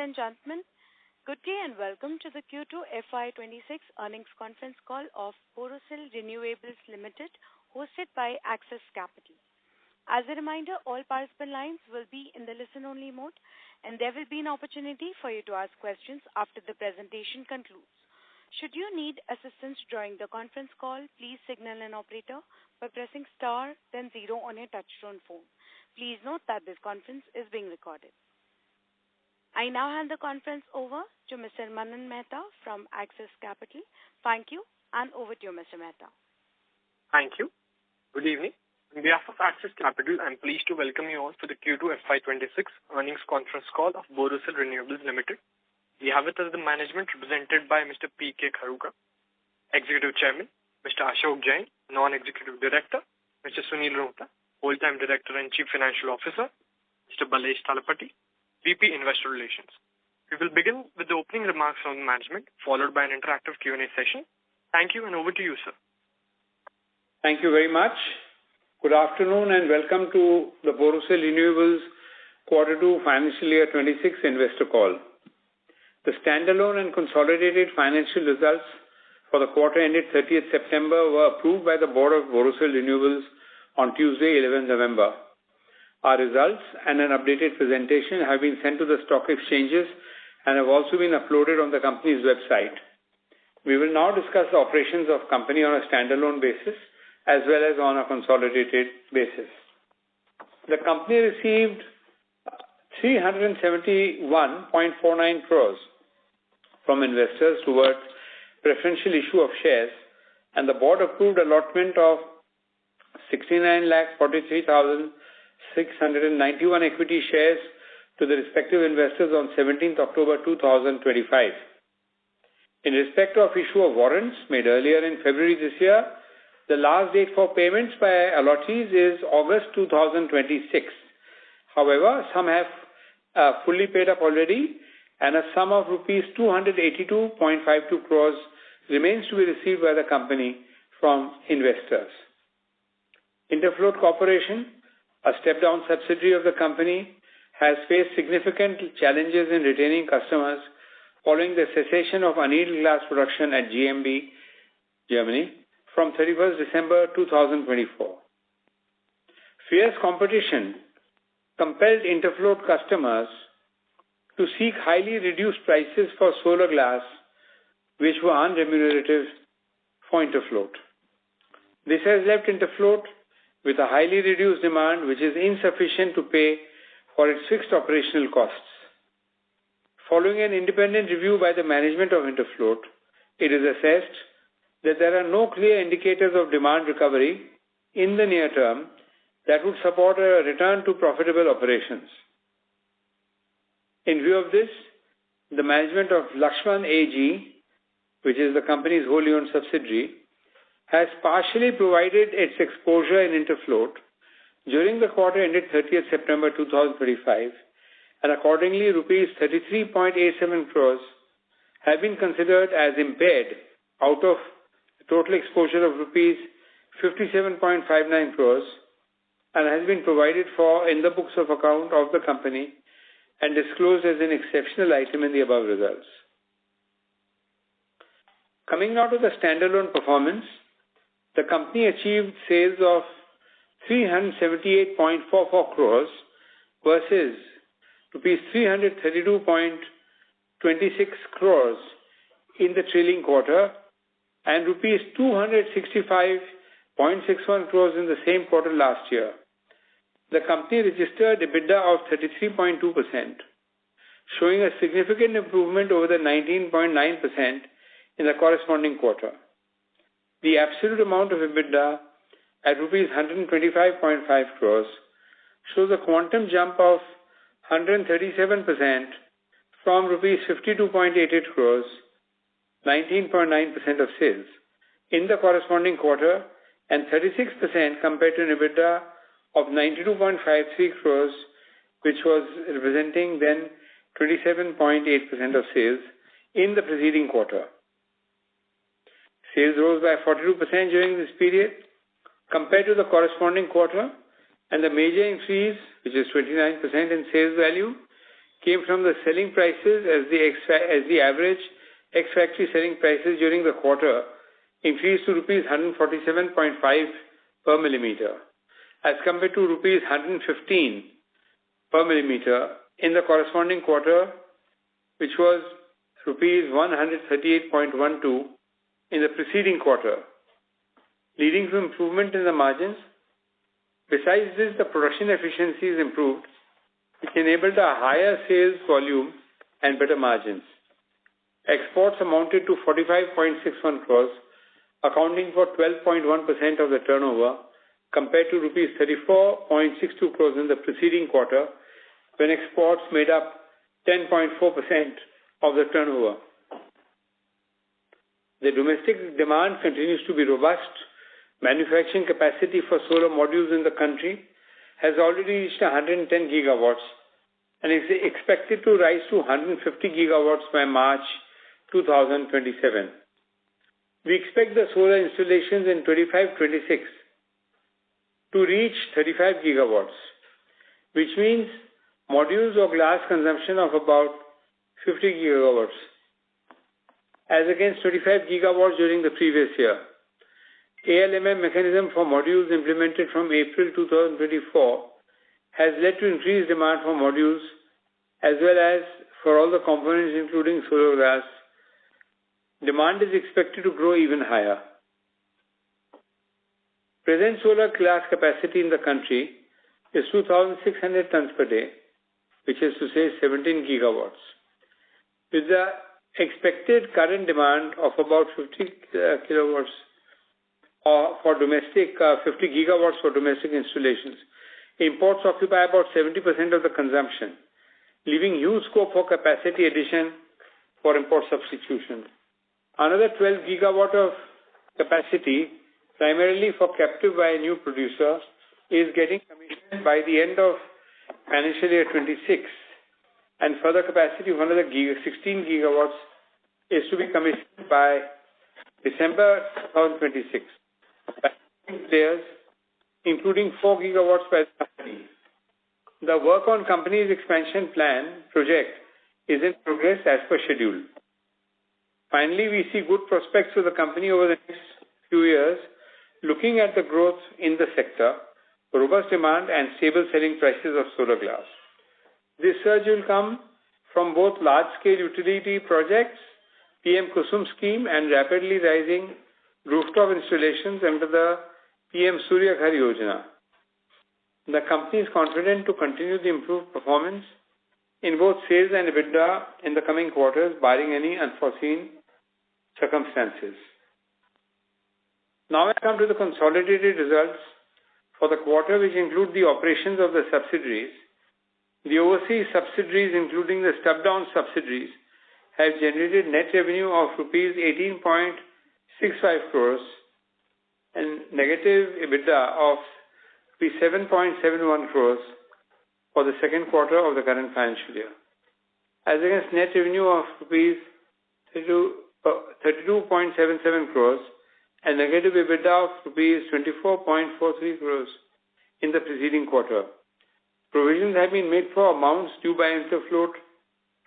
and gentlemen, good day and welcome to the Q2FY26 earnings conference call of Borosil Renewables Limited, hosted by Axis Capital. As a reminder, all participant lines will be in the listen-only mode, and there will be an opportunity for you to ask questions after the presentation concludes. Should you need assistance during the conference call, please signal an operator by pressing star then 0 on your touchtone phone. Please note that this conference is being recorded. I now hand the conference over to Mr. Manan Mehta from Axis Capital. Thank you, and over to you, Mr. Mehta. Thank you. Good evening. On behalf of Axis Capital, I'm pleased to welcome you all to the Q2FY26 earnings conference call of Borosil Renewables Limited. We have with us the management represented by Mr. P.K. Kharuka, Executive Chairman, Mr. Ashok Jain, Non-Executive Director, Mr. Sunil Rohta, Whole-Time Director and Chief Financial Officer, Mr. Balesh Talapati, VP Investor Relations. We will begin with the opening remarks from the management, followed by an interactive Q&A session. Thank you, and over to you, sir. Thank you very much. Good afternoon and welcome to the Borosil Renewables Q2 Financial Year 26 investor call. The standalone and consolidated financial results for the quarter ended 30th September were approved by the Board of Borosil Renewables on Tuesday, 11th November. Our results and an updated presentation have been sent to the stock exchanges and have also been uploaded on the company's website. We will now discuss the operations of company on a standalone basis as well as on a consolidated basis. The company received 371.49 crores from investors towards preferential issue of shares, and the board approved allotment of 69,43,691 equity shares to the respective investors on 17th October 2025. In respect of issue of warrants made earlier in February this year, the last date for payments by allottees is August 2026. However, some have fully paid up already, and a sum of rupees 282.52 crores remains to be received by the company from investors. Interfloat Corporation, a step-down subsidiary of the company, has faced significant challenges in retaining customers following the cessation of annealed glass production at GmbH, Germany, from 31st December 2024. Fierce competition compelled Interfloat customers to seek highly reduced prices for solar glass, which were unremunerative for Interfloat. This has left Interfloat with a highly reduced demand which is insufficient to pay for its fixed operational costs. Following an independent review by the management of Interfloat, it is assessed that there are no clear indicators of demand recovery in the near term that would support a return to profitable operations. In view of this, the management of Lakshman AG, which is the company's wholly owned subsidiary, has partially provided its exposure in Interfloat during the quarter ended 30th September 2025, and accordingly rupees 33.87 crores have been considered as impaired out of the total exposure of rupees 57.59 crores and has been provided for in the books of account of the company and disclosed as an exceptional item in the above results. Coming now to the standalone performance, the company achieved sales of 378.44 crores versus rupees 332.26 crores in the trailing quarter and rupees 265.61 crores in the same quarter last year. The company registered EBITDA of 33.2%, showing a significant improvement over the 19.9% in the corresponding quarter. The absolute amount of EBITDA at rupees 125.5 crores shows a quantum jump of 137% from rupees 52.88 crores, 19.9% of sales, in the corresponding quarter, and 36% compared to an EBITDA of 92.53 crores, which was representing then 27.8% of sales in the preceding quarter. Sales rose by 42% during this period compared to the corresponding quarter, and the major increase, which is 29% in sales value, came from the selling prices as the average ex-factory selling prices during the quarter increased to rupees 147.5 per millimeter as compared to rupees 115 per millimeter in the corresponding quarter, which was rupees 138.12 in the preceding quarter, leading to improvement in the margins. Besides this, the production efficiencies improved, which enabled a higher sales volume and better margins. Exports amounted to 45.61 crores, accounting for 12.1% of the turnover, compared to rupees 34.62 crores in the preceding quarter, when exports made up 10.4% of the turnover. The domestic demand continues to be robust. Manufacturing capacity for solar modules in the country has already reached 110 gigawatts and is expected to rise to 150 gigawatts by March 2027. We expect the solar installations in 25-26 to reach 35 gigawatts, which means modules or glass consumption of about 50 gigawatts, as against 25 gigawatts during the previous year. ALMM mechanism for modules implemented from April 2024 has led to increased demand for modules as well as for all the components including solar glass. Demand is expected to grow even higher. Present solar glass capacity in the country is 2,600 tons per day, which is to say 17 gigawatts. With the expected current demand of about 50 kilowatts for domestic, 50 gigawatts for domestic installations, imports occupy about 70% of the consumption, leaving huge scope for capacity addition for import substitution. Another 12 gigawatt of capacity, primarily for captive by a new producer, is getting commissioned by the end of financial year 26, and further capacity of another 16 gigawatts is to be commissioned by December 2026. Players, including 4 gigawatts by the company. The work on company's expansion plan project is in progress as per schedule. Finally, we see good prospects for the company over the next few years, looking at the growth in the sector, robust demand and stable selling prices of solar glass. This surge will come from both large-scale utility projects, PM Kusum scheme, and rapidly rising rooftop installations under the PM Surya Ghar Yojana. The company is confident to continue the improved performance in both sales and EBITDA in the coming quarters, barring any unforeseen circumstances. Now I come to the consolidated results for the quarter, which include the operations of the subsidiaries. The overseas subsidiaries, including the step-down subsidiaries, have generated net revenue of rupees 18.65 crores and negative EBITDA of 7.71 crores for the second quarter of the current financial year, as against net revenue of rupees 32.77 crores and negative EBITDA of rupees 24.43 crores in the preceding quarter. Provisions have been made for amounts due by Interfloat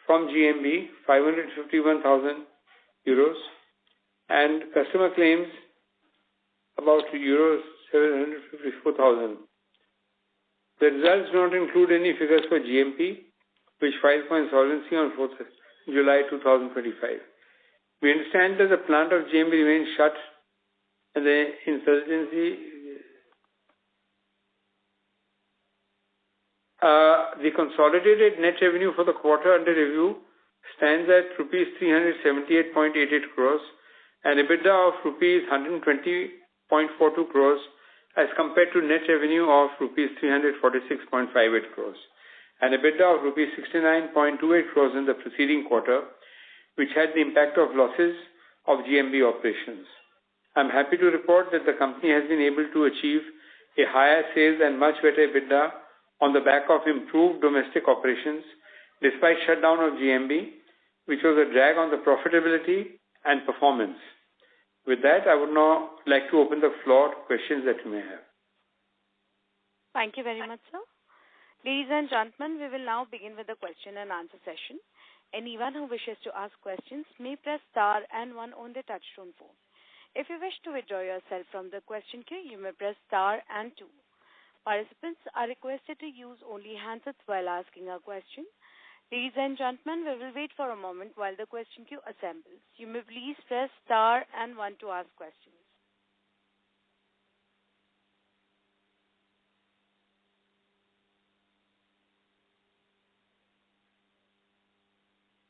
from GMB, 551,000 euros, and customer claims about euros 754,000. The results do not include any figures for GMP, which filed for insolvency on 4th July 2025. We understand that the plant of GMB remains shut and the insolvency. The consolidated net revenue for the quarter under review stands at rupees 378.88 crores and EBITDA of rupees 120.42 crores as compared to net revenue of rupees 346.58 crores and EBITDA of rupees 69.28 crores in the preceding quarter, which had the impact of losses of GMB operations. I'm happy to report that the company has been able to achieve a higher sales and much better EBITDA on the back of improved domestic operations despite shutdown of GMB, which was a drag on the profitability and performance. With that, I would now like to open the floor to questions that you may have. Thank you very much, sir. Ladies and gentlemen, we will now begin with the question and answer session. Anyone who wishes to ask questions may press star and one on the touchtone phone. If you wish to withdraw yourself from the question queue, you may press star and two. Participants are requested to use only handsets while asking a question. Ladies and gentlemen, we will wait for a moment while the question queue assembles. You may please press star and one to ask questions.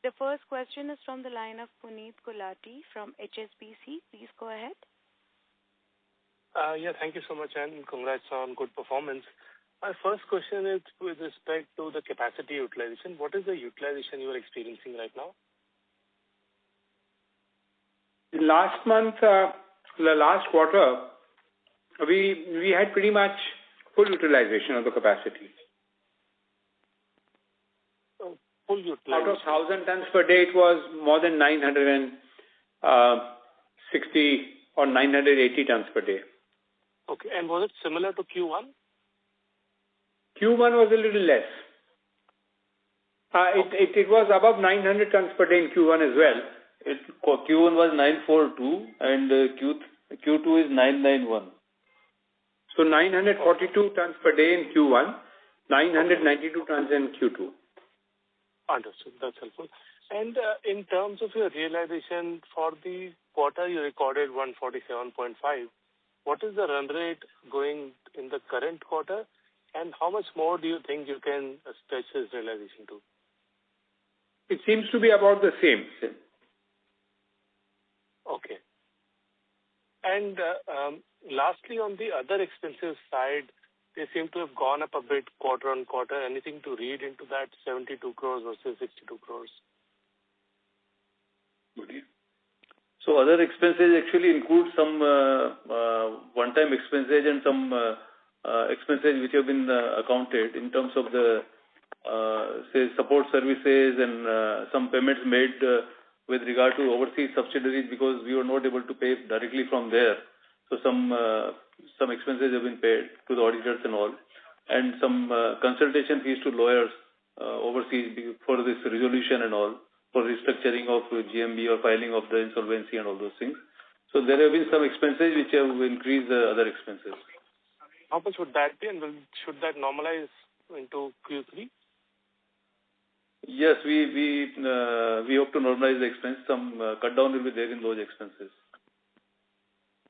The first question is from the line of Puneet Gulati from HSBC. Please go ahead. Thank you so much, and congrats on good performance. My first question is with respect to the capacity utilization. What is the utilization you are experiencing right now? Last month, the last quarter, we had pretty much full utilization of the capacity. Full utilization. Out of 1,000 tons per day, it was more than 960 or 980 tons per day. Okay, and was it similar to Q1? Q1 was a little less. It was above 900 tons per day in Q1 as well. Q1 was 942 and Q2 is 991. So 942 tons per day in Q1, 992 tons in Q2. Understood. That's helpful. And in terms of your realization for the quarter, you recorded 147.5. What is the run rate going in the current quarter, and how much more do you think you can stretch this realization to? It seems to be about the same. Okay. And lastly, on the other expenses side, they seem to have gone up a bit quarter on quarter. Anything to read into that 72 crores versus 62 crores? So other expenses actually include some one-time expenses and some expenses which have been accounted in terms of the say support services and some payments made with regard to overseas subsidiaries because we were not able to pay directly from there. So some expenses have been paid to the auditors and all, and some consultation fees to lawyers overseas for this resolution and all, for restructuring of GMB or filing of the insolvency and all those things. So there have been some expenses which have increased the other expenses. How much would that be, and should that normalize into Q3? Yes, we hope to normalize the expense. Some cut down will be there in those expenses.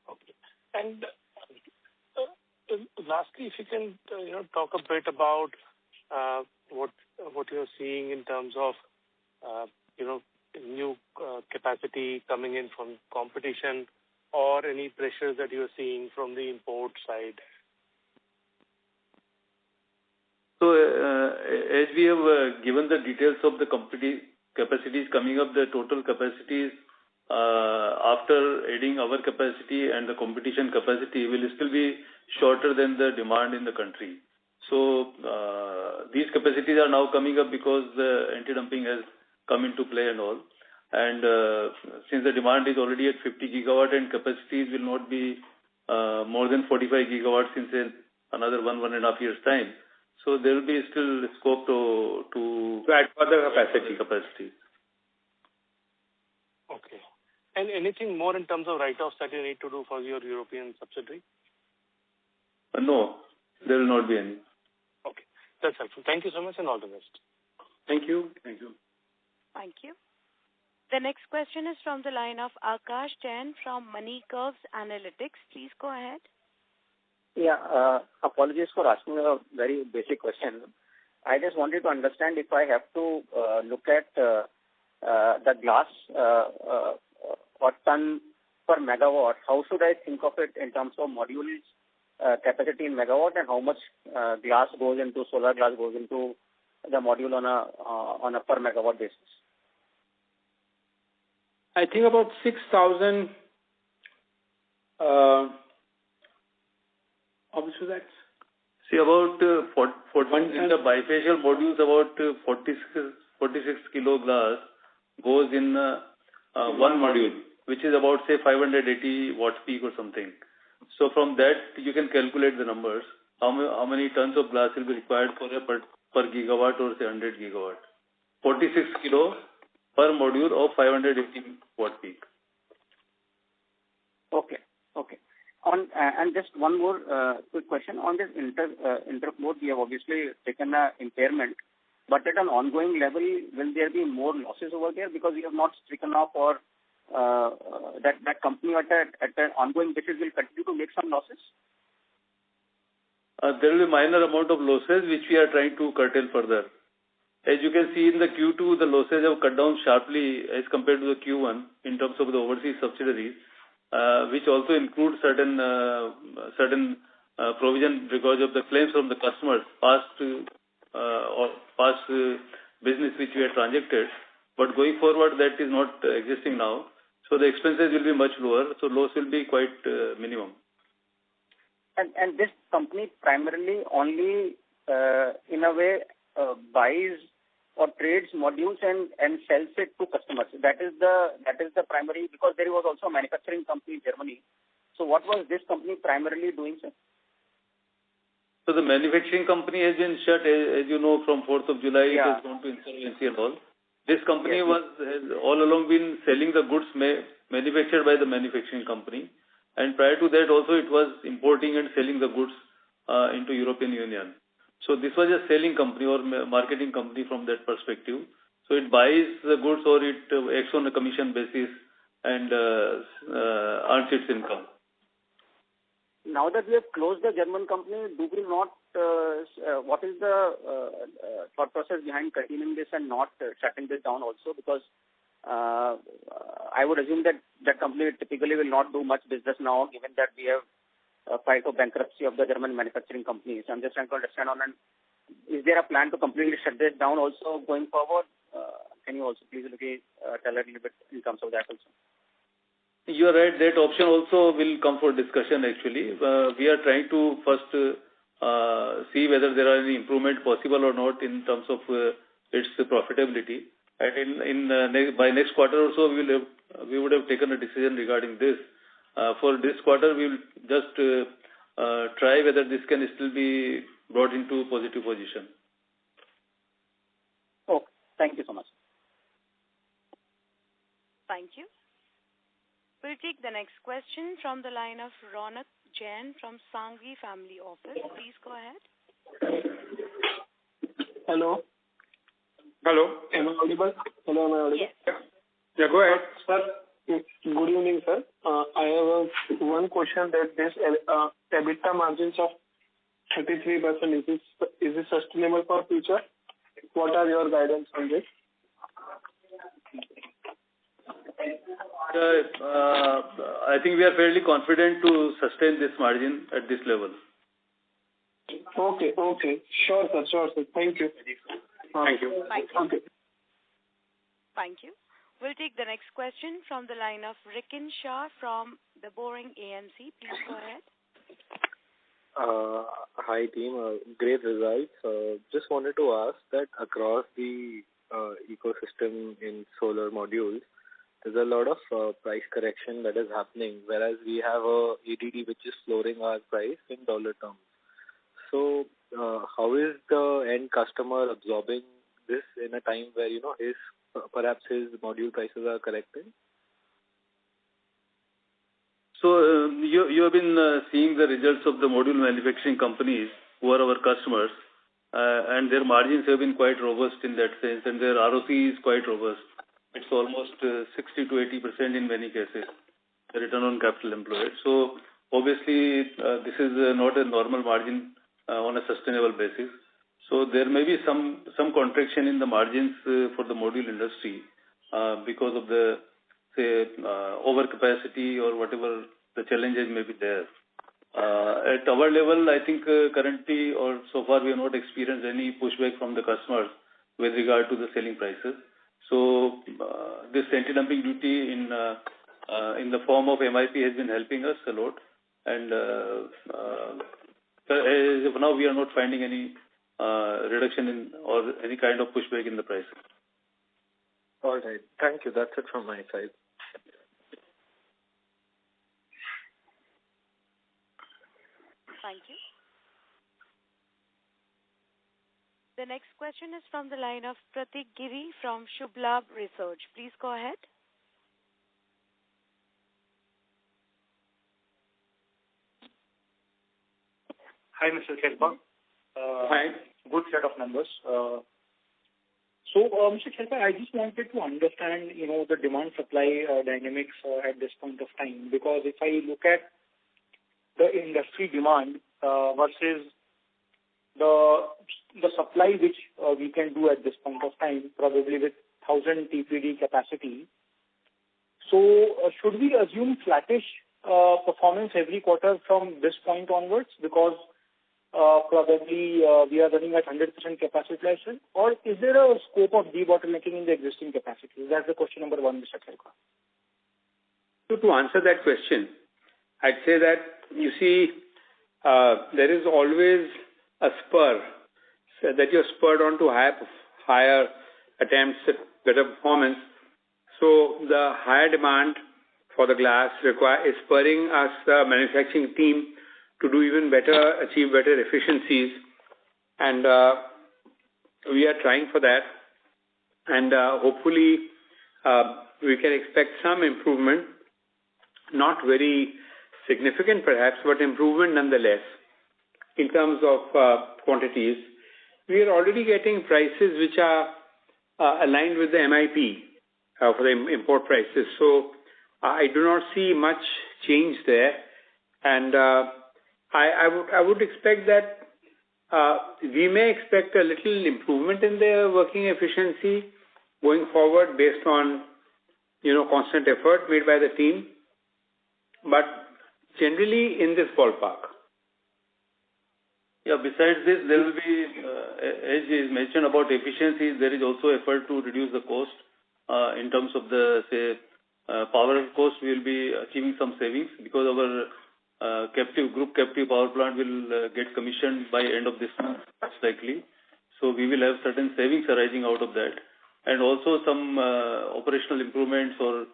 Okay. And lastly, if you can talk a bit about what you're seeing in terms of new capacity coming in from competition, or any pressures that you're seeing from the import side. So, as we have given the details of the capacities coming up, the total capacities after adding our capacity and the competition capacity will still be shorter than the demand in the country. So, these capacities are now coming up because the anti-dumping has come into play and all. And since the demand is already at 50 gigawatt and capacities will not be more than 45 gigawatts in another 1.5 years time. So there will be still scope to add further capacity. Okay. And anything more in terms of write-offs that you need to do for your European subsidiary? No, there will not be any. Okay. That's helpful. Thank you so much and all the best. Thank you. Thank you. The next question is from the line of Akash Jain from Money Curves Analytics. Please go ahead. Yeah, apologies for asking a very basic question. I just wanted to understand if I have to look at the glass per ton per megawatt, how should I think of it in terms of modules capacity in megawatt, and how much glass goes into, solar glass goes into the module on a per megawatt basis? I think about 6,000. How much was that? See, about in the bifacial modules, about 46 kilo glass goes in one module, which is about, say, 580 watt peak or something. So from that, you can calculate the numbers. How many tons of glass will be required for a per gigawatt or say 100 gigawatt. 46 kilo per module of 518 watt peak. Okay. And just one more quick question on this interfloat. We have obviously taken an impairment, but at an ongoing level, will there be more losses over there because we have not stricken off, or that company at an ongoing basis will continue to make some losses? There will be minor amount of losses which we are trying to curtail further. As you can see in the Q2, the losses have cut down sharply as compared to the Q1 in terms of the overseas subsidiaries, which also include certain provision because of the claims from the customers, past business which we have transacted. But going forward, that is not existing now. So the expenses will be much lower. So loss will be quite minimum. And this company primarily only, in a way, buys or trades modules and sells it to customers. That is the primary, because there was also a manufacturing company in Germany. So what was this company primarily doing, sir? So the manufacturing company has been shut, as you know, from 4th of July. It has gone to insolvency and all. This company has all along been selling the goods manufactured by the manufacturing company. And prior to that also it was importing and selling the goods into European Union. So this was a selling company or marketing company from that perspective. So it buys the goods or it acts on a commission basis and earns its income. Now that we have closed the German company, do we not, what is the thought process behind continuing this and not shutting this down also? Because I would assume that that company typically will not do much business now, given that we have filed for bankruptcy of the German manufacturing companies. I'm just trying to understand is there a plan to completely shut this down also going forward? Can you also please tell a little bit in terms of that also? You are right. That option also will come for discussion actually. We are trying to first see whether there are any improvement possible or not in terms of its profitability. And by next quarter or so, we would have taken a decision regarding this. For this quarter, we will just try whether this can still be brought into positive position. Oh, thank you so much. Thank you. We'll take the next question from the line of Ronak Jain from Sanghi Family Office. Please go ahead. Hello. Am I audible? Yes. Yeah, go ahead. Sir, good evening, sir. I have one question that this EBITDA margins of 33% is it sustainable for future? What are your guidance on this? I think we are fairly confident to sustain this margin at this level. Okay. Sure, sir. Thank you. Thank you. Okay. Thank you. We'll take the next question from the line of Rikin Shah from the Boring AMC. Please go ahead. Hi team, great results. Just wanted to ask that across the ecosystem in solar modules, there's a lot of price correction that is happening, whereas we have a ADD which is flooring our price in dollar terms. So how is the end customer absorbing this in a time where perhaps his module prices are correcting? So you have been seeing the results of the module manufacturing companies who are our customers, and their margins have been quite robust in that sense, and their ROC is quite robust. It's almost 60 to 80% in many cases, the return on capital employed. So obviously this is not a normal margin on a sustainable basis. So there may be some contraction in the margins for the module industry because of the overcapacity or whatever the challenges may be there. At our level, I think currently or so far we have not experienced any pushback from the customers with regard to the selling prices. So this anti-dumping duty in the form of MIP has been helping us a lot, and as of now we are not finding any reduction in or any kind of pushback in the prices. All right. Thank you. That's it from my side. Thank you. The next question is from the line of Pratik Giri from Shubhlab Research. Please go ahead. Hi, Mr. Khelpa. Hi. Good set of numbers. Mr. Khelpa, I just wanted to understand, the demand-supply dynamics at this point of time, because if I look at the industry demand versus the supply which we can do at this point of time, probably with 1,000 TPD capacity. So should we assume flattish performance every quarter from this point onwards, because probably we are running at 100% capacity utilization, or is there a scope of debottlenecking in the existing capacity? That's the question number one, Mr. Khelpa. So to answer that question, I'd say that, you see, there is always a spur, so that you're spurred on to higher attempts at better performance. So the higher demand for the glass is spurring us, the manufacturing team, to do even better, achieve better efficiencies. And we are trying for that. And hopefully we can expect some improvement, not very significant perhaps, but improvement nonetheless. In terms of quantities, we are already getting prices which are aligned with the MIP for the import prices. So I do not see much change there. And I would expect that we may expect a little improvement in their working efficiency going forward based on, constant effort made by the team. But generally in this ballpark. Yeah, besides this, there will be, as is mentioned about efficiencies, there is also effort to reduce the cost. In terms of the, power cost, we will be achieving some savings because our group captive power plant will get commissioned by end of this month, most likely. So we will have certain savings arising out of that. And also some operational improvements or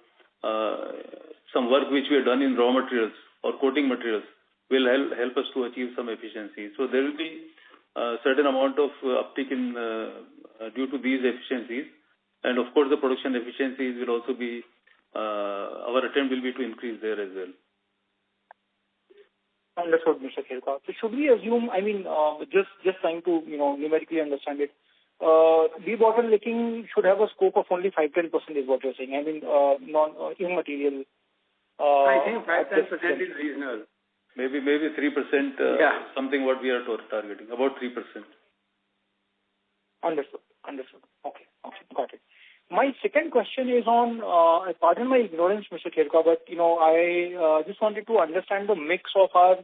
some work which we have done in raw materials or coating materials will help us to achieve some efficiency. So there will be a certain amount of uptick in due to these efficiencies. And of course, the production efficiencies will also be, our attempt will be to increase there as well. Understood, Mr. Khelpa. So should we assume, just trying to, numerically understand it, debottlenecking should have a scope of only 5-10% is what you're saying. Immaterial. I think 5-10% is reasonable. Maybe 3%, something what we are targeting, about 3%. Understood. Okay, got it. My second question is on, pardon my ignorance, Mr. Khelpa, but, I just wanted to understand the mix of our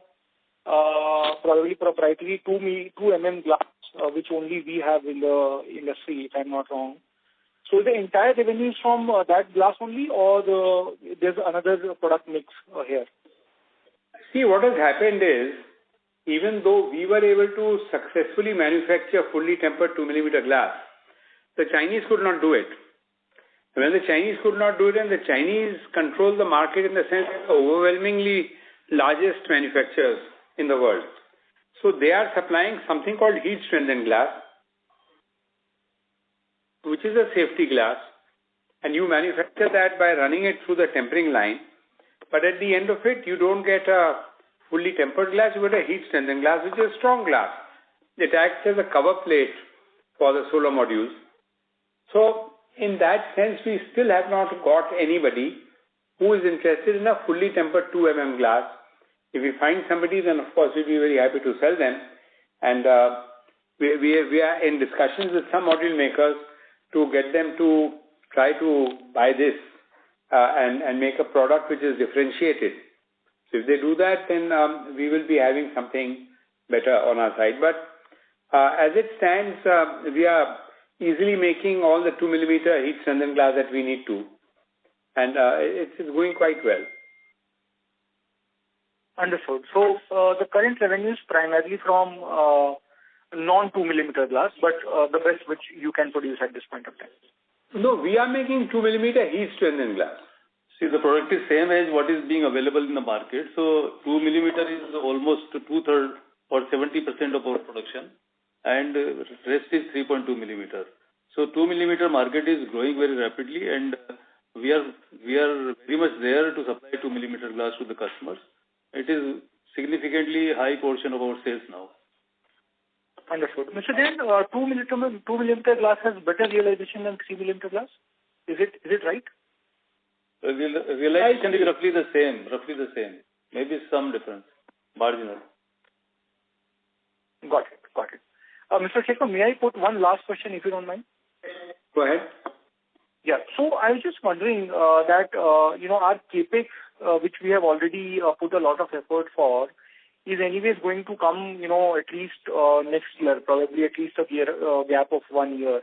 probably proprietary 2 mm glass, which only we have in the industry, if I'm not wrong. So the entire revenue is from that glass only, or there's another product mix here? See, what has happened is, even though we were able to successfully manufacture fully tempered 2 mm glass, the Chinese could not do it. When the Chinese could not do it, and the Chinese control the market in the sense that overwhelmingly largest manufacturers in the world. So they are supplying something called heat strengthened glass, which is a safety glass, and you manufacture that by running it through the tempering line. But at the end of it, you don't get a fully tempered glass, you get a heat strengthened glass, which is strong glass. It acts as a cover plate for the solar modules. So in that sense, we still have not got anybody who is interested in a fully tempered 2 mm glass. If we find somebody, then of course we'll be very happy to sell them. And we are in discussions with some module makers to get them to try to buy this and make a product which is differentiated. So if they do that, then we will be having something better on our side. But as it stands, we are easily making all the 2 mm heat strengthened glass that we need to. And it's going quite well. Understood. So the current revenue is primarily from non-2 mm glass, but the best which you can produce at this point of time. No, we are making 2 mm heat strengthened glass. See, the product is same as what is being available in the market. So 2 mm is almost 2/3 or 70% of our production. and rest is 3.2 millimeter. So 2 millimeter market is growing very rapidly, and we are very much there to supply 2 millimeter glass to the customers. It is significantly high portion of our sales now. Understood. Mr. Jain, 2 millimeter glass has better realization than 3 millimeter glass. Is it right? Realization is roughly the same. Maybe some difference, marginal. Got it. Mr. Shekhar, may I put one last question if you don't mind? Go ahead. Yeah. So I was just wondering that our capex, which we have already put a lot of effort for, is anyways going to come, at least next year, probably at least a year gap of 1 year.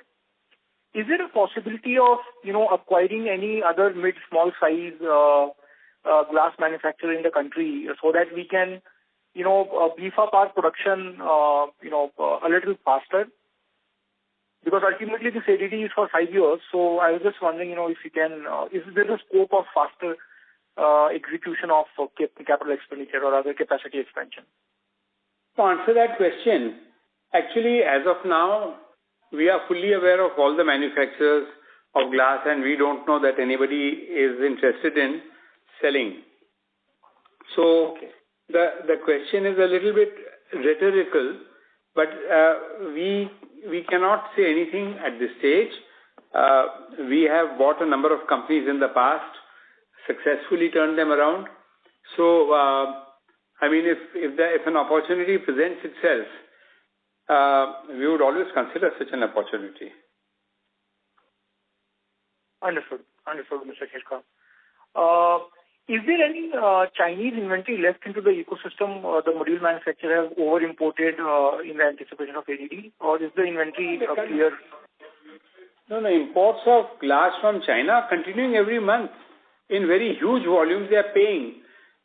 Is there a possibility of, acquiring any other mid-small size glass manufacturer in the country so that we can, beef up our production, a little faster? Because ultimately this ADD is for 5 years, so I was just wondering, if you can, is there a scope of faster execution of capital expenditure or other capacity expansion? To answer that question, actually, as of now, we are fully aware of all the manufacturers of glass, and we don't know that anybody is interested in selling. So the question is a little bit rhetorical, but we cannot say anything at this stage. We have bought a number of companies in the past, successfully turned them around. So, if an opportunity presents itself, we would always consider such an opportunity. Understood, Mr. Khirka. Is there any Chinese inventory left into the ecosystem? The module manufacturer have over-imported in the anticipation of ADD, or is the inventory clear? No, imports of glass from China are continuing every month. In very huge volumes, they are paying.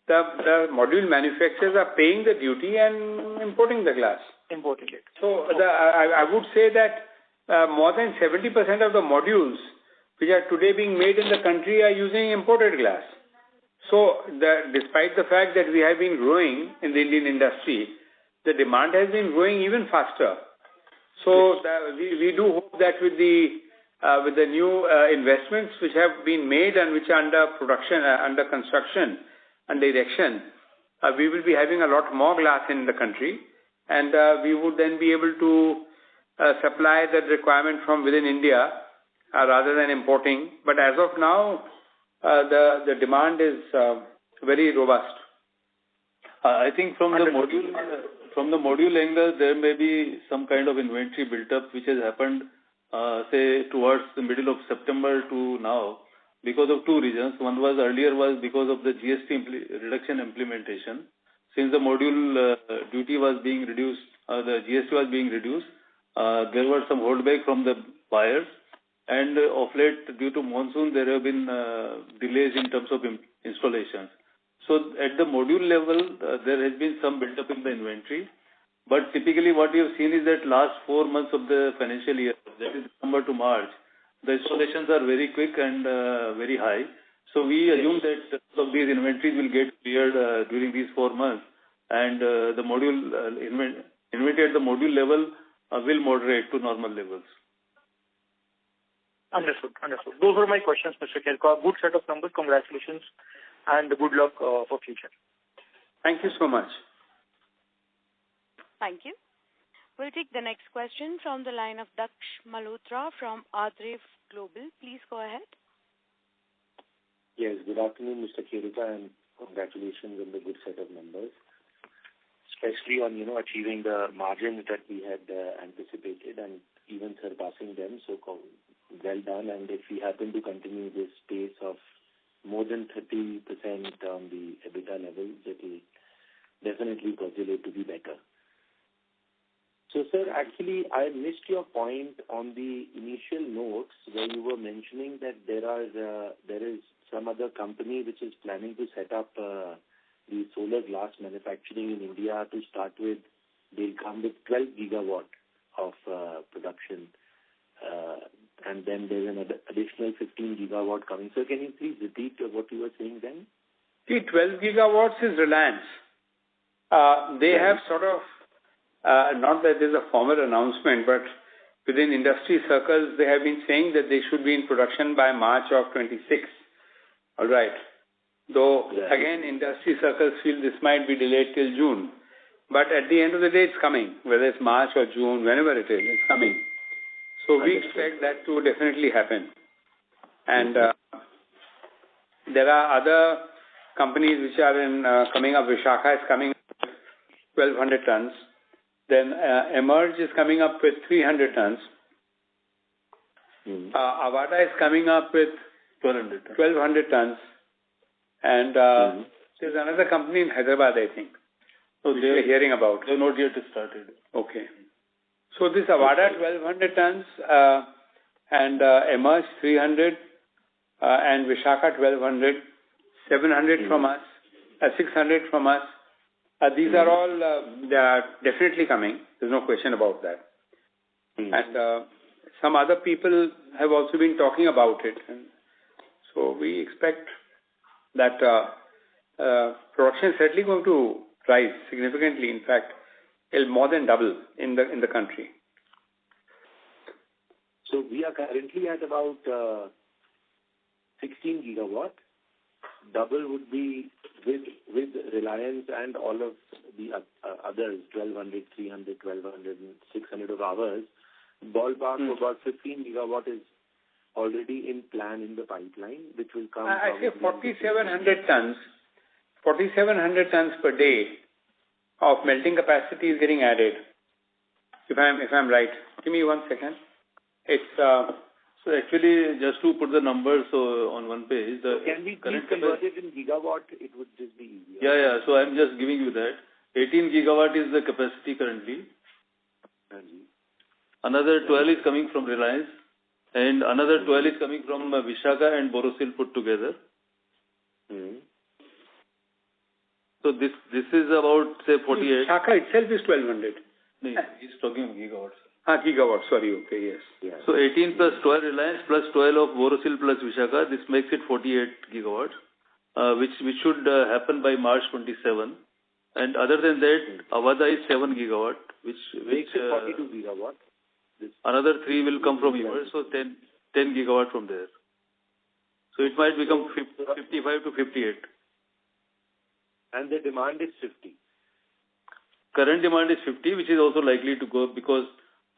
The module manufacturers are paying the duty and importing the glass. Importing it. So I would say that more than 70% of the modules which are today being made in the country are using imported glass. So despite the fact that we have been growing in the Indian industry, the demand has been growing even faster. So we do hope that with the new investments which have been made and which are under production, under construction and erection, we will be having a lot more glass in the country, and we would then be able to supply that requirement from within India rather than importing. But as of now, the demand is very robust. I think from the module angle, there may be some kind of inventory built up which has happened, say towards the middle of September to now, because of two reasons. One was earlier was because of the GST reduction implementation. Since the module duty was being reduced, the GST was being reduced, there were some holdback from the buyers. And of late, due to monsoon, there have been delays in terms of installations. So at the module level, there has been some build-up in the inventory. But typically what we have seen is that last 4 months of the financial year, that is December to March, the installations are very quick and very high. So we assume that some of these inventories will get cleared during these 4 months. And the module inventory at the module level will moderate to normal levels. Understood. Those were my questions, Mr. Khirka. Good set of numbers. Congratulations and good luck for future. Thank you so much. Thank you. We'll take the next question from the line of Daksh Malhotra from Adrev Global. Please go ahead. Yes, good afternoon, Mr. Khirka, and congratulations on the good set of numbers, especially on achieving the margins that we had anticipated and even surpassing them. So well done. And if we happen to continue this pace of more than 30% on the EBITDA level, it will definitely percolate to be better. So, sir, actually, I missed your point on the initial notes where you were mentioning that there is some other company which is planning to set up the solar glass manufacturing in India. To start with, they'll come with 12 gigawatt of production. And then there's an additional 15 gigawatt coming. So can you please repeat what you were saying then? See, 12 gigawatts is Reliance. They have sort of not that there's a formal announcement, but within industry circles, they have been saying that they should be in production by March of 26. All right. Though, again, industry circles feel this might be delayed till June. But at the end of the day, it's coming. Whether it's March or June, whenever it is, it's coming. So we expect that to definitely happen. And there are other companies which are coming up. Vishakha is coming up with 1,200 tons. Then Emerge is coming up with 300 tons. Avada is coming up with 1,200 tons. And there's another company in Hyderabad, I think. So they're hearing about. They're not yet started. Okay. So this Avada 1,200 tons and Emerge 300 and Vishakha 1,200, 700 from us, 600 from us. These are all, they are definitely coming. There's no question about that. And some other people have also been talking about it. And so we expect that production is certainly going to rise significantly. In fact, it'll more than double in the country. So we are currently at about 16 gigawatt. Double would be with Reliance and all of the others, 1,200, 300, 1,200, and 600 of ours. Ballpark about 15 gigawatt is already in plan in the pipeline, which will come. I say 4,700 tons. 4,700 tons per day of melting capacity is getting added. If I'm right, give me 1 second. It's so actually just to put the numbers on one page. Can we please convert it in gigawatt? It would just be easier. Yeah. So I'm just giving you that. 18 gigawatt is the capacity currently. Another 12 is coming from Reliance, and another 12 is coming from Vishakha and Borosil put together. So this is about, say, 48. Vishakha itself is 1,200. No, he's talking gigawatts. Gigawatts, sorry, okay, yes. So 18 plus 12 Reliance plus 12 of Borosil plus Vishakha, this makes it 48 gigawatts, which should happen by March 27. And other than that, Avada is 7 gigawatt, which makes it 42 gigawatt. Another 3 will come from Emerge, so 10 gigawatt from there. So it might become 55 to 58. And the demand is 50. Current demand is 50, which is also likely to go because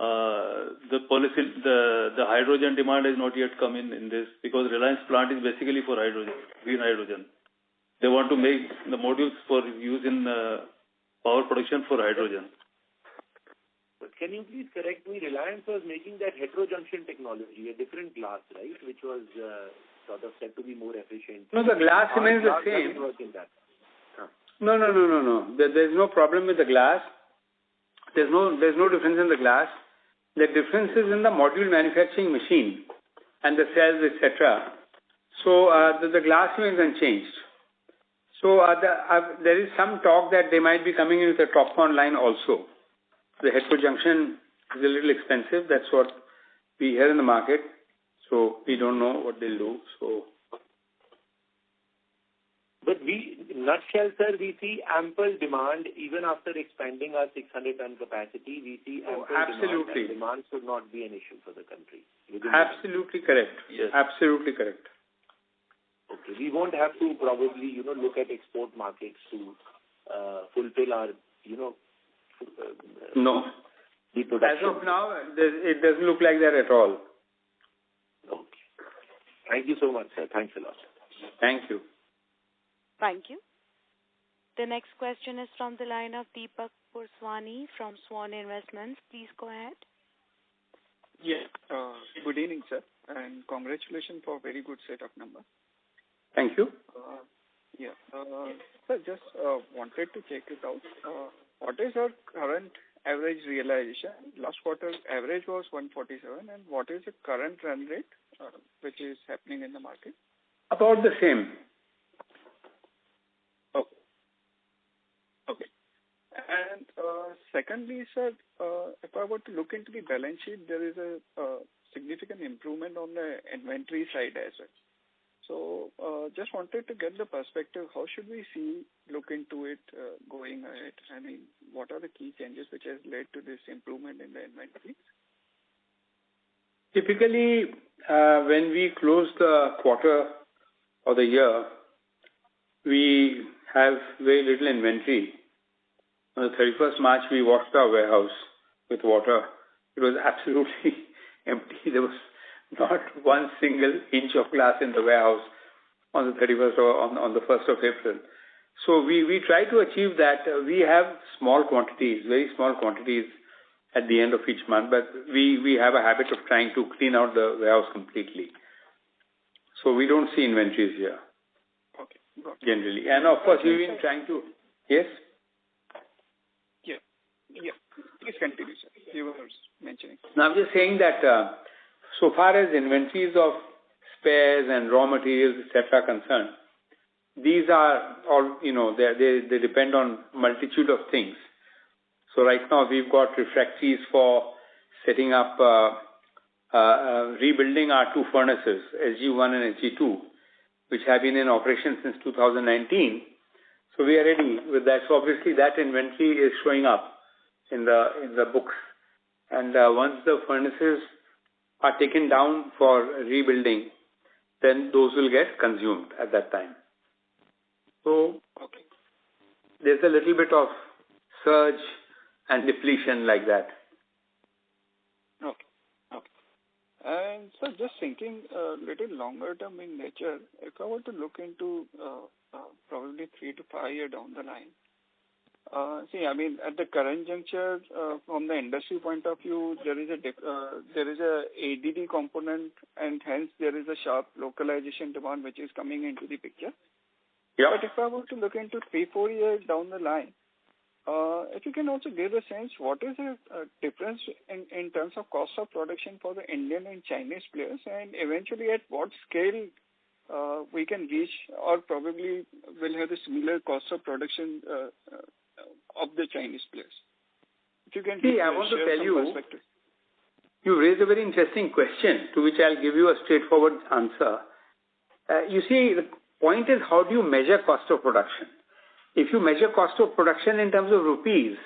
the hydrogen demand has not yet come in this, because Reliance plant is basically for hydrogen, green hydrogen. They want to make the modules for use in power production for hydrogen. But can you please correct me? Reliance was making that heterojunction technology, a different glass, right, which was sort of said to be more efficient. No, the glass remains the same. No. There's no problem with the glass. There's no difference in the glass. The difference is in the module manufacturing machine and the cells, etc. So the glass remains unchanged. So there is some talk that they might be coming in with a TOPCon line also. The heterojunction is a little expensive. That's what we hear in the market. So we don't know what they'll do. So. But in nutshell, sir, we see ample demand even after expanding our 600-ton capacity. We see ample demand, and demand should not be an issue for the country. Absolutely correct. Yes. Absolutely correct. Okay, we won't have to probably, look at export markets to fulfill our, no. The production. As of now, it doesn't look like that at all. Okay. Thank you so much, sir. Thanks a lot. Thank you. Thank you. The next question is from the line of Deepak Purswani from Swan Investments. Please go ahead. Yes. Good evening, sir, and congratulations for a very good set of numbers. Thank you. Sir, just wanted to check it out. What is our current average realization? Last quarter average was 147, and what is the current run rate which is happening in the market? About the same. Okay. And secondly, sir, if I were to look into the balance sheet, there is a significant improvement on the inventory side as well. So just wanted to get the perspective. How should we look into it going ahead? I mean, what are the key changes which has led to this improvement in the inventory? Typically, when we close the quarter or the year, we have very little inventory. On the 31st March, we washed our warehouse with water. It was absolutely empty. There was not one single inch of glass in the warehouse on the 31st or on the 1st of April. So we try to achieve that. We have small quantities, very small quantities at the end of each month, but we have a habit of trying to clean out the warehouse completely. So we don't see inventories here. Okay, got it. Generally. And of course, we've been trying to... Yes? Yeah. Please continue, sir. You were mentioning. Now, I'm just saying that so far as inventories of spares and raw materials, etc. are concerned, these are all, they depend on multitude of things. So right now we've got refractories for setting up, rebuilding our two furnaces, SG1 and SG2, which have been in operation since 2019. So we are ready with that. So obviously that inventory is showing up in the books. And once the furnaces are taken down for rebuilding, then those will get consumed at that time. So there's a little bit of surge and depletion like that. Okay. And so just thinking a little longer term in nature, if I were to look into probably 3 to 5 years down the line, at the current juncture, from the industry point of view, there is a ADD component, and hence there is a sharp localization demand which is coming into the picture. Yeah. But if I were to look into 3-4 years down the line, if you can also give a sense, what is the difference in terms of cost of production for the Indian and Chinese players, and eventually at what scale we can reach, or probably will have a similar cost of production of the Chinese players? If you can I want to tell you, you raised a very interesting question to which I'll give you a straightforward answer. You see, the point is, how do you measure cost of production? If you measure cost of production in terms of rupees,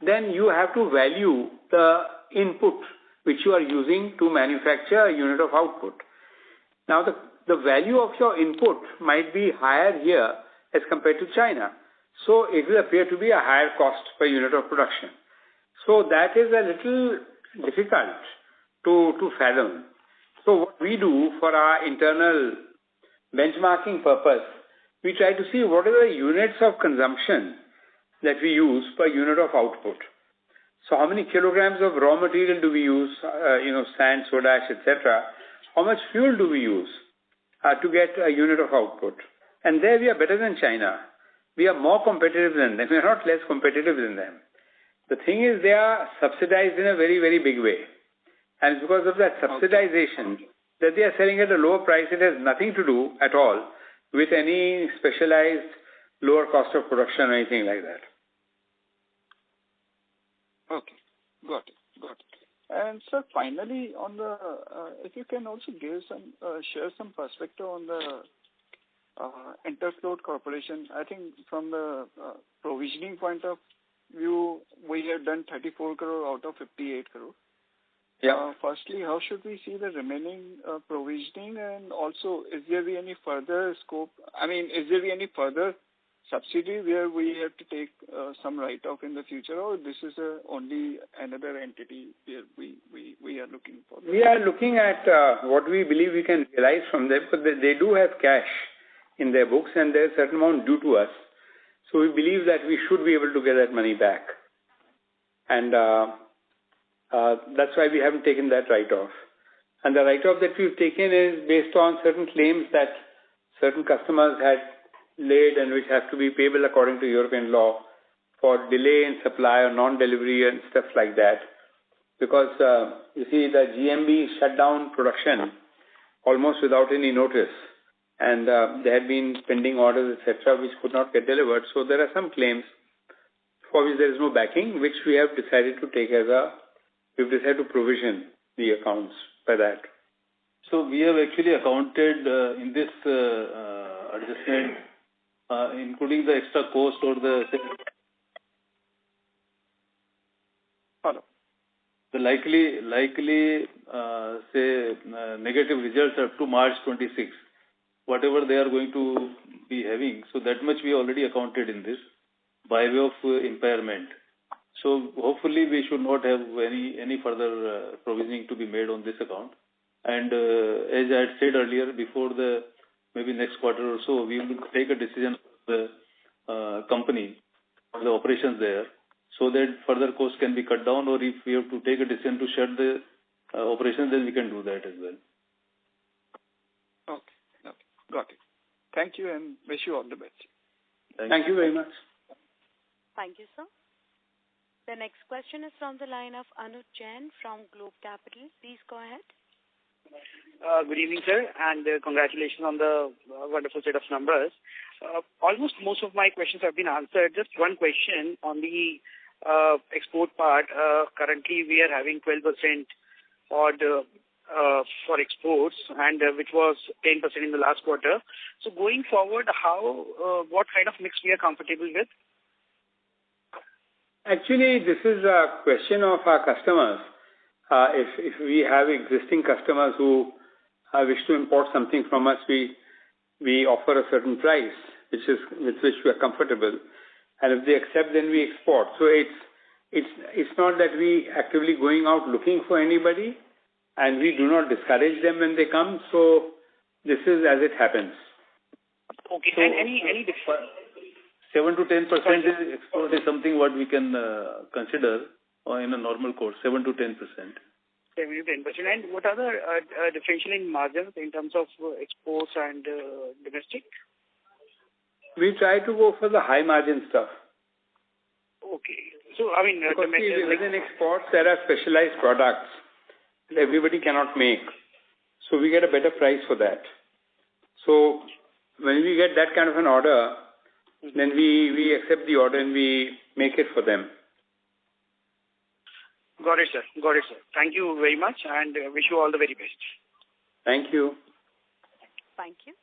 then you have to value the input which you are using to manufacture a unit of output. Now, the value of your input might be higher here as compared to China. So it will appear to be a higher cost per unit of production. So that is a little difficult to fathom. So what we do for our internal benchmarking purpose, we try to see what are the units of consumption that we use per unit of output. So how many kilograms of raw material do we use, sand, soda ash, etc. How much fuel do we use to get a unit of output? And there we are better than China. We are more competitive than them. We are not less competitive than them. The thing is, they are subsidized in a very, very big way. And it's because of that subsidization that they are selling at a lower price. It has nothing to do at all with any specialized lower cost of production or anything like that. Okay, got it. And sir, finally, on the if you can also give share some perspective on the Interfloat Corporation. I think from the provisioning point of view, we have done 34 crore out of 58 crore. Yeah. Firstly, how should we see the remaining provisioning, and also is there be any further scope? Is there be any further subsidy where we have to take some write-off in the future, or this is only another entity where we are looking for? We are looking at what we believe we can realize from them, but they do have cash in their books, and there's a certain amount due to us. So we believe that we should be able to get that money back. And that's why we haven't taken that write-off. And the write-off that we've taken is based on certain claims that certain customers had laid and which have to be payable according to European law for delay in supply or non-delivery and stuff like that. Because, you see, the GMB shut down production almost without any notice. And there had been pending orders, etc., which could not get delivered. So there are some claims for which there is no backing, which we have decided to take we've decided to provision the accounts by that. So we have actually accounted in this adjustment, including the extra cost or the likely negative results up to March 26, whatever they are going to be having. So that much we already accounted in this by way of impairment. So hopefully we should not have any further provisioning to be made on this account. And as I had said earlier, before the maybe next quarter or so, we will take a decision for the company, for the operations there, so that further costs can be cut down, or if we have to take a decision to shut the operations, then we can do that as well. Okay. Got it. Thank you and wish you all the best. Thank you very much. Thank you, sir. The next question is from the line of Anuj Jain from Globe Capital. Please go ahead. Good evening, sir, and congratulations on the wonderful set of numbers. Almost most of my questions have been answered. Just one question on the export part. Currently, we are having 12% odd for exports, and which was 10% in the last quarter. So going forward, what kind of mix we are comfortable with? Actually, this is a question of our customers. If we have existing customers who wish to import something from us, we offer a certain price, with which we are comfortable, and if they accept, then we export. So it's not that we actively going out looking for anybody, and we do not discourage them when they come. So this is as it happens. Okay. So, and any 7 to 10% export is something what we can consider in a normal course. 7 to 10%. 7 to 10%. And what are the differential in margins in terms of exports and domestic? We try to go for the high margin stuff. Okay. So, I mean, because within exports, there are specialized products that everybody cannot make. So we get a better price for that. So when we get that kind of an order, then we accept the order and we make it for them. Got it, sir. Thank you very much and wish you all the very best. Thank you. Thank you.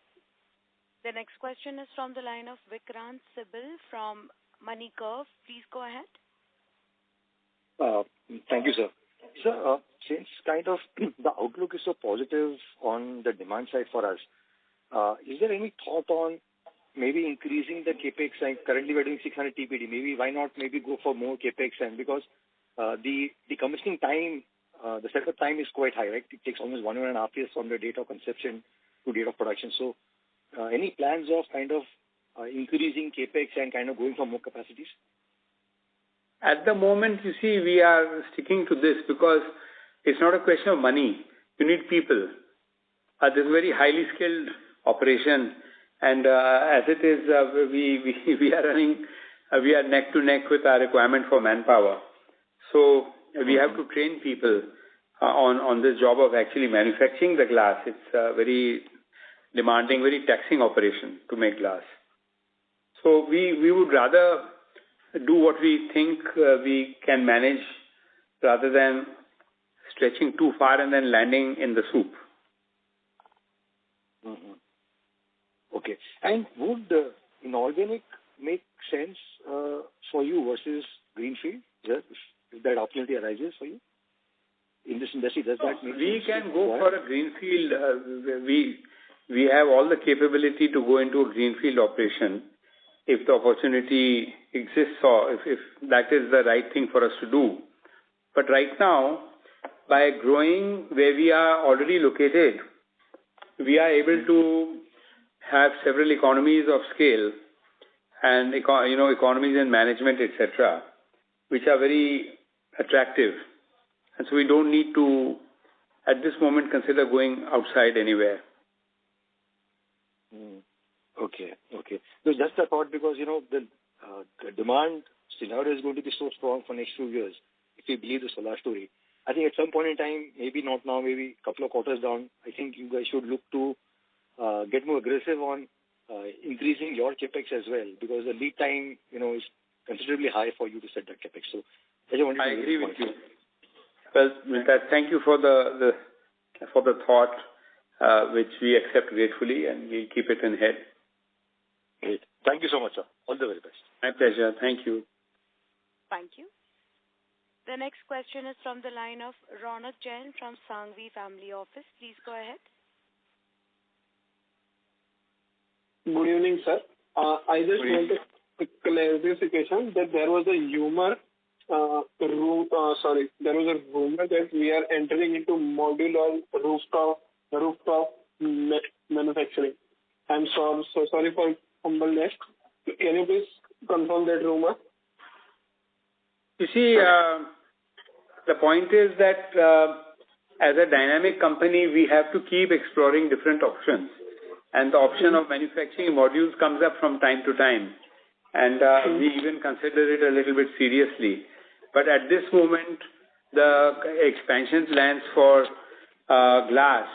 The next question is from the line of Vikrant Sibil from Money Curve. Please go ahead. Thank you, sir. Sir, since kind of the outlook is so positive on the demand side for us, is there any thought on maybe increasing the capex? Like currently we're doing 600 TPD. Maybe why not maybe go for more capex? And because the commissioning time, the setup time is quite high, right? It takes almost 1.5 years from the date of conception to date of production. So any plans of kind of increasing capex and kind of going for more capacities? At the moment, you see, we are sticking to this because it's not a question of money. You need people. This is a very highly skilled operation, and as it is, we are running, we are neck to neck with our requirement for manpower. So we have to train people on this job of actually manufacturing the glass. It's a very demanding, very taxing operation to make glass. So we would rather do what we think we can manage rather than stretching too far and then landing in the soup. Mm-hmm. Okay. And would inorganic make sense for you versus greenfield? Yes, if that opportunity arises for you in this industry, does that make sense? We can go for a greenfield. We have all the capability to go into a greenfield operation if the opportunity exists or if that is the right thing for us to do. But right now, by growing where we are already located, we are able to have several economies of scale and economies in management, etc., which are very attractive. And so we don't need to, at this moment, consider going outside anywhere. Okay. So just a thought, because the demand scenario is going to be so strong for next few years. If you believe the solar story, I think at some point in time, maybe not now, maybe a couple of quarters down, I think you guys should look to get more aggressive on increasing your capex as well, because the lead time is considerably high for you to set that capex. So I agree with you. Well, thank you for the thought. which we accept gratefully, and we'll keep it in head. Great. Thank you so much, sir. All the very best. My pleasure. Thank you. Thank you. The next question is from the line of Ronak Jain from Sangvi Family Office. Please go ahead. Good evening, sir. I just wanted a clarification that there was a rumor that we are entering into modular rooftop manufacturing. I'm so sorry for humbleness. Can you please confirm that rumor? You see, the point is that as a dynamic company, we have to keep exploring different options. And the option of manufacturing modules comes up from time to time. And we even consider it a little bit seriously. But at this moment, the expansion plans for glass,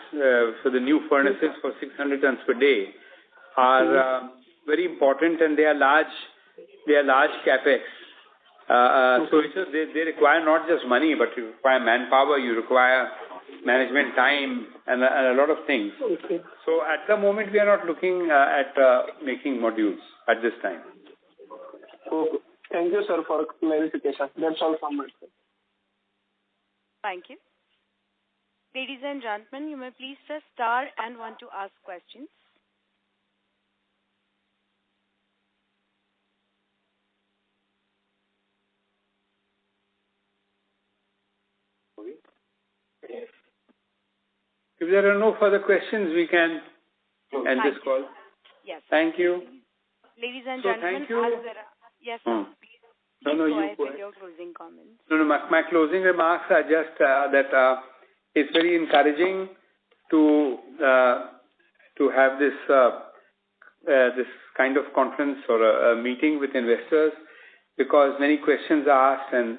for the new furnaces for 600 tons per day are very important, and they are large capex. So they require not just money, but you require manpower, you require management time, and a lot of things. Okay. So at the moment, we are not looking at making modules at this time. Okay. Thank you, sir, for clarification. That's all from my side. Thank you. Ladies and gentlemen, you may please press star and 1 to ask questions. If there are no further questions, we can end this call. Yes. Thank you. Ladies and gentlemen, thank you. Yes, sir. Please go ahead with your closing comments. No, my closing remarks are just that it's very encouraging to have this kind of conference or a meeting with investors, because many questions are asked, and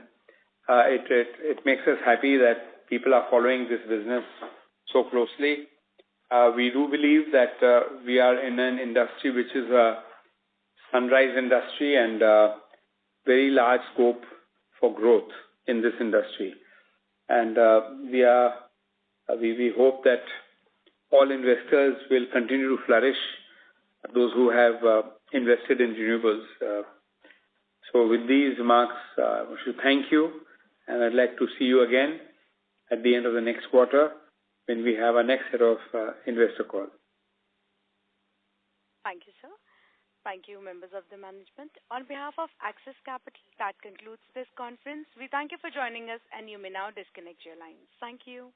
it makes us happy that people are following this business so closely. We do believe that we are in an industry which is a sunrise industry, and very large scope for growth in this industry. And we hope that all investors will continue to flourish, those who have invested in renewables. So with these remarks, I wish to thank you, and I'd like to see you again at the end of the next quarter when we have our next set of investor call. Thank you, sir. Thank you, members of the management. On behalf of Axis Capital, that concludes this conference. We thank you for joining us, and you may now disconnect your lines. Thank you.